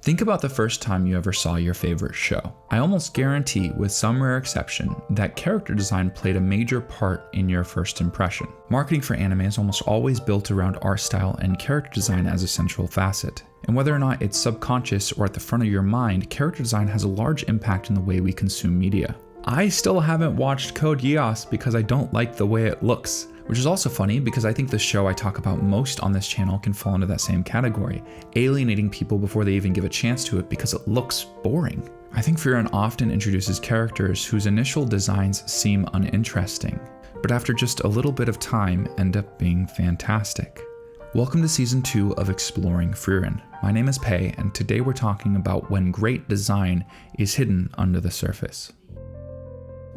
Think about the first time you ever saw your favorite show. I almost guarantee, with some rare exception, that character design played a major part in your first impression. Marketing for anime is almost always built around art style and character design as a central facet. And whether or not it's subconscious or at the front of your mind, character design has a large impact in the way we consume media. I still haven't watched Code Geass because I don't like the way it looks. Which is also funny because I think the show I talk about most on this channel can fall into that same category, alienating people before they even give a chance to it because it looks boring. I think Frieren often introduces characters whose initial designs seem uninteresting, but after just a little bit of time end up being fantastic. Welcome to Season 2 of Exploring Frieren. My name is Pei, and today we're talking about when great design is hidden under the surface.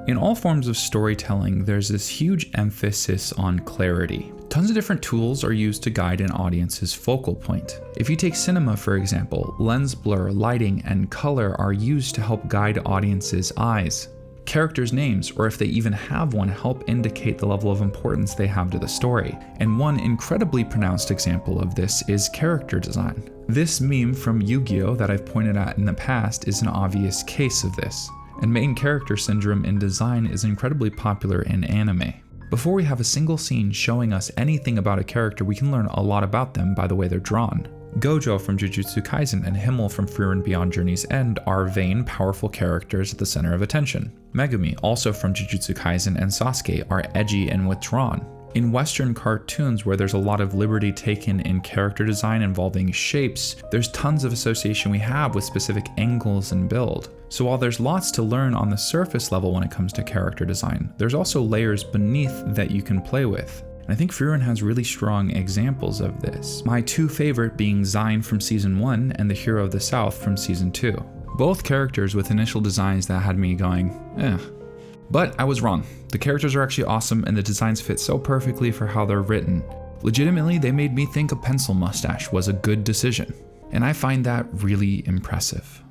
In all forms of storytelling, there's this huge emphasis on clarity. Tons of different tools are used to guide an audience's focal point. If you take cinema, for example, lens blur, lighting, and color are used to help guide audiences' eyes. Characters' names, or if they even have one, help indicate the level of importance they have to the story. And one incredibly pronounced example of this is character design. This meme from Yu-Gi-Oh! That I've pointed at in the past is an obvious case of this. And main character syndrome in design is incredibly popular in anime. Before we have a single scene showing us anything about a character, we can learn a lot about them by the way they're drawn. Gojo from Jujutsu Kaisen and Himmel from Frieren Beyond Journey's End are vain, powerful characters at the center of attention. Megumi, also from Jujutsu Kaisen, and Sasuke are edgy and withdrawn. In Western cartoons, where there's a lot of liberty taken in character design involving shapes, there's tons of association we have with specific angles and build. So while there's lots to learn on the surface level when it comes to character design, there's also layers beneath that you can play with. And I think Frieren has really strong examples of this. My two favorite being Zain from Season 1 and the Hero of the South from Season 2. Both characters with initial designs that had me going, eh. But I was wrong. The characters are actually awesome and the designs fit so perfectly for how they're written. Legitimately, they made me think a pencil mustache was a good decision. And I find that really impressive.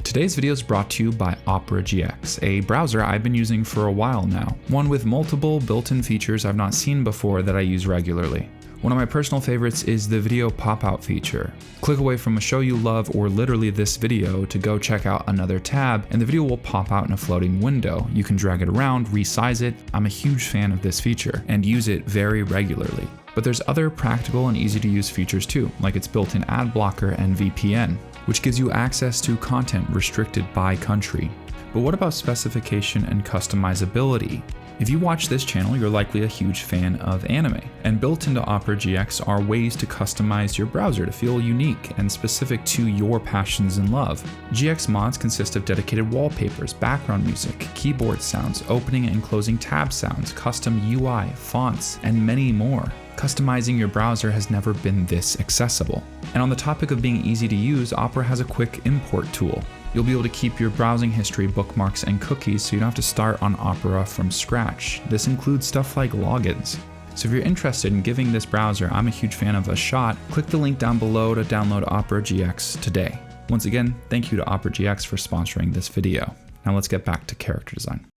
Today's video is brought to you by Opera GX, a browser I've been using for a while now. One with multiple built-in features I've not seen before that I use regularly. One of my personal favorites is the video pop-out feature. Click away from a show you love or literally this video to go check out another tab and the video will pop out in a floating window. You can drag it around, resize it. I'm a huge fan of this feature and use it very regularly. But there's other practical and easy to use features too, like its built-in ad blocker and VPN, which gives you access to content restricted by country. But what about specification and customizability? If you watch this channel, you're likely a huge fan of anime, and built into Opera GX are ways to customize your browser to feel unique and specific to your passions and love. GX mods consist of dedicated wallpapers, background music, keyboard sounds, opening and closing tab sounds, custom UI, fonts, and many more. Customizing your browser has never been this accessible. And on the topic of being easy to use, Opera has a quick import tool. You'll be able to keep your browsing history, bookmarks, and cookies so you don't have to start on Opera from scratch. This includes stuff like logins. So if you're interested in giving this browser I'm a huge fan of a shot, click the link down below to download Opera GX today. Once again, thank you to Opera GX for sponsoring this video. Now let's get back to character design.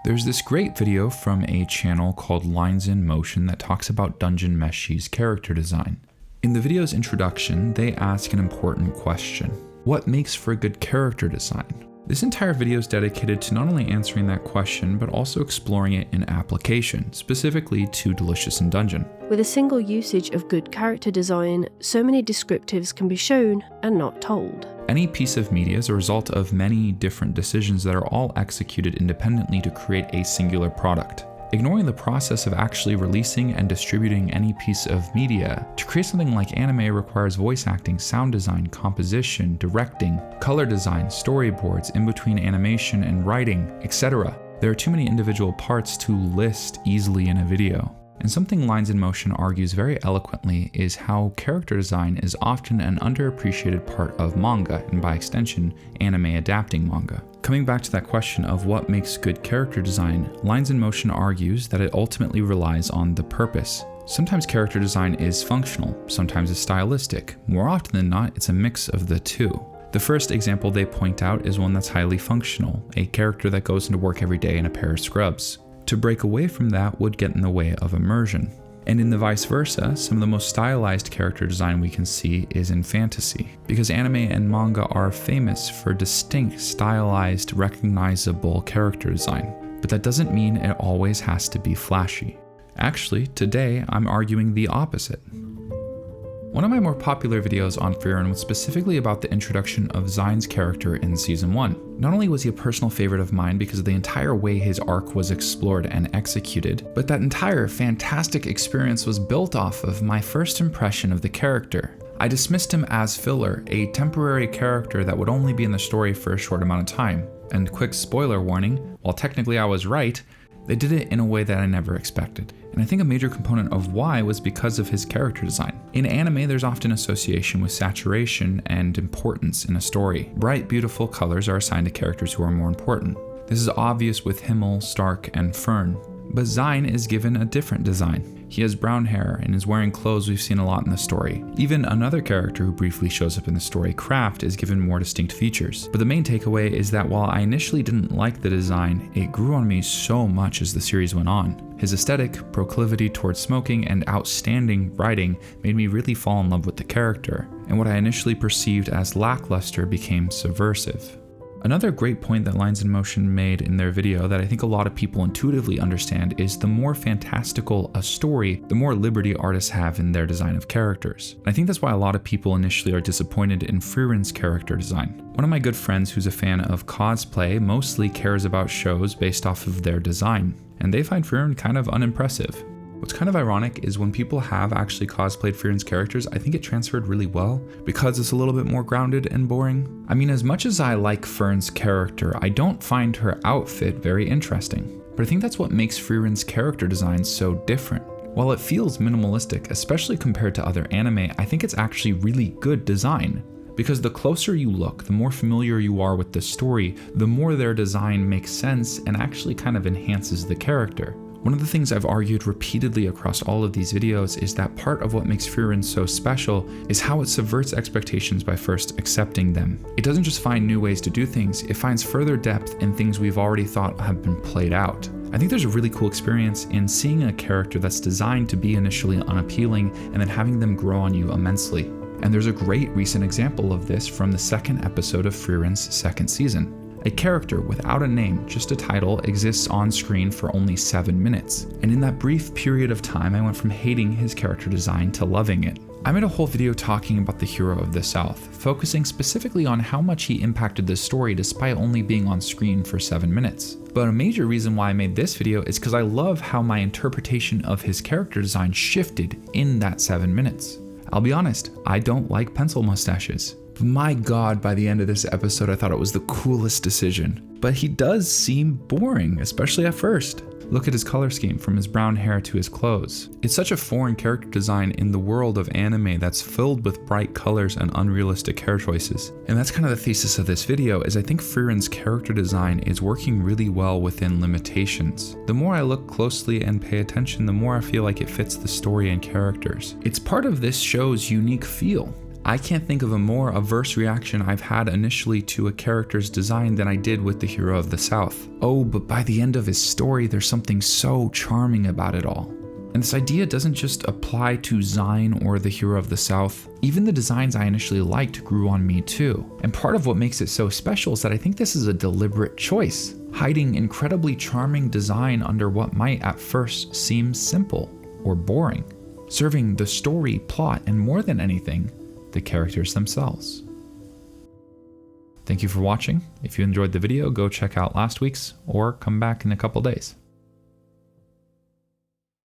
There's this great video from a channel called Lines in Motion that talks about Dungeon Meshi's character design. In the video's introduction, they ask an important question. What makes for a good character design? This entire video is dedicated to not only answering that question, but also exploring it in application, specifically to Delicious in Dungeon. With a single usage of good character design, so many descriptives can be shown and not told. Any piece of media is a result of many different decisions that are all executed independently to create a singular product. Ignoring the process of actually releasing and distributing any piece of media, to create something like anime requires voice acting, sound design, composition, directing, color design, storyboards, in-between animation and writing, etc. There are too many individual parts to list easily in a video. And something Lines in Motion argues very eloquently is how character design is often an underappreciated part of manga, and by extension, anime adapting manga. Coming back to that question of what makes good character design, Lines in Motion argues that it ultimately relies on the purpose. Sometimes character design is functional, sometimes it's stylistic. More often than not, it's a mix of the two. The first example they point out is one that's highly functional, a character that goes into work every day in a pair of scrubs. To break away from that would get in the way of immersion. And in the vice versa, some of the most stylized character design we can see is in fantasy, because anime and manga are famous for distinct, stylized, recognizable character design. But that doesn't mean it always has to be flashy. Actually, today I'm arguing the opposite. One of my more popular videos on Frieren was specifically about the introduction of Zein's character in Season 1. Not only was he a personal favorite of mine because of the entire way his arc was explored and executed, but that entire fantastic experience was built off of my first impression of the character. I dismissed him as filler, a temporary character that would only be in the story for a short amount of time. And quick spoiler warning, while technically I was right, they did it in a way that I never expected. And I think a major component of why was because of his character design. In anime, there's often association with saturation and importance in a story. Bright, beautiful colors are assigned to characters who are more important. This is obvious with Himmel, Stark, and Fern. But Zein is given a different design. He has brown hair and is wearing clothes we've seen a lot in the story. Even another character who briefly shows up in the story, Kraft, is given more distinct features. But the main takeaway is that while I initially didn't like the design, it grew on me so much as the series went on. His aesthetic, proclivity towards smoking, and outstanding writing made me really fall in love with the character, and what I initially perceived as lackluster became subversive. Another great point that Lines in Motion made in their video that I think a lot of people intuitively understand is the more fantastical a story, the more liberty artists have in their design of characters. And I think that's why a lot of people initially are disappointed in Frieren's character design. One of my good friends who's a fan of cosplay mostly cares about shows based off of their design, and they find Frieren kind of unimpressive. What's kind of ironic is when people have actually cosplayed Frieren's characters, I think it transferred really well because it's a little bit more grounded and boring. I mean, as much as I like Fern's character, I don't find her outfit very interesting. But I think that's what makes Frieren's character design so different. While it feels minimalistic, especially compared to other anime, I think it's actually really good design. Because the closer you look, the more familiar you are with the story, the more their design makes sense and actually kind of enhances the character. One of the things I've argued repeatedly across all of these videos is that part of what makes Frieren so special is how it subverts expectations by first accepting them. It doesn't just find new ways to do things, it finds further depth in things we've already thought have been played out. I think there's a really cool experience in seeing a character that's designed to be initially unappealing and then having them grow on you immensely. And there's a great recent example of this from the second episode of Frieren's second season. A character without a name, just a title, exists on screen for only 7 minutes. And in that brief period of time, I went from hating his character design to loving it. I made a whole video talking about the hero of the South, focusing specifically on how much he impacted the story despite only being on screen for 7 minutes. But a major reason why I made this video is because I love how my interpretation of his character design shifted in that 7 minutes. I'll be honest, I don't like pencil mustaches. But my god, by the end of this episode, I thought it was the coolest decision. But he does seem boring, especially at first. Look at his color scheme, from his brown hair to his clothes. It's such a foreign character design in the world of anime that's filled with bright colors and unrealistic hair choices. And that's kind of the thesis of this video, is I think Frieren's character design is working really well within limitations. The more I look closely and pay attention, the more I feel like it fits the story and characters. It's part of this show's unique feel. I can't think of a more averse reaction I've had initially to a character's design than I did with the hero of the South. Oh, but by the end of his story, there's something so charming about it all. And this idea doesn't just apply to Zein or the hero of the South. Even the designs I initially liked grew on me too. And part of what makes it so special is that I think this is a deliberate choice, hiding incredibly charming design under what might at first seem simple or boring, serving the story, plot, and more than anything, the characters themselves. Thank you for watching. If you enjoyed the video, go check out last week's or come back in a couple days.